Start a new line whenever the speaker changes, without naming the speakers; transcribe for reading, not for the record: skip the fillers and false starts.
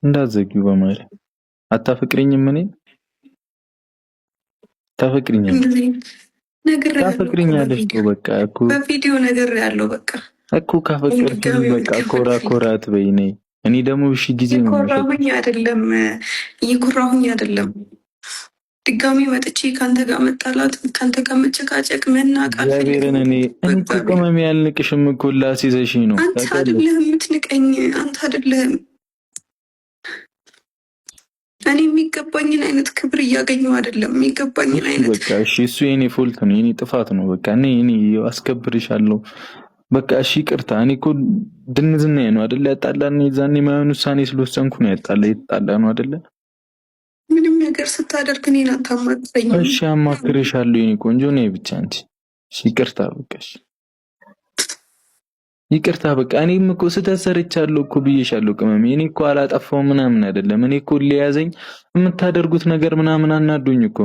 እንዳትዘጊው በማርያም አታፈቅሪኝም? እኔ ታፈቅሪኛለሽ እኮ በቃ እኮ
በቪዲዮ ነገር ያለው በቃ
እኮ ካፈቀርሽኝ በቃ ኮራ ኮራ አትበይ ነይ። እኔ ደግሞ እሺ ጊዜ ነው
እየኮራሁኝ አይደለም። ድጋሚ መጥቼ ካንተ ጋር መጣላት፣ ካንተ ጋር መጨቃጨቅ፣ መናቃት
እግዚአብሔርን እኔ እኮ ቅመም ያልንቅሽም እኮ ላስይዘሽኝ ነው።
አንተ አይደለህም የምትንቀኝ፣ አንተ አይደለህም። እኔ የሚገባኝን አይነት ክብር እያገኘሁ አይደለም። የሚገባኝን አይነት
በቃ እሺ፣ እሱ የኔ ፎልት ነው፣ የኔ ጥፋት ነው። በቃ እኔ አስከብርሻለሁ። በቃ እሺ ይቅርታ። እኔ እኮ ድንዝናዬ ነው አይደለ ያጣላን። የዛኔ የማይሆን ውሳኔ ስለወሰንኩ ነው የተጣላ ነው አይደለ?
ምንም ነገር ስታደርግ እኔን አታማክረኝ።
እሺ አማክርሻለሁ የኔ ቆንጆ ነይ ብቻ አንቺ። እሺ ይቅርታ በቃ እሺ ይቅርታ በቃ እኔም እኮ ስህተት ሰርቻለሁ እኮ ብዬሻለሁ ቅመሜ። እኔ እኮ አላጠፋው ምናምን አይደለም። እኔ እኮ ሊያዘኝ የምታደርጉት ነገር ምናምን አናዶኝ እኮ ነው።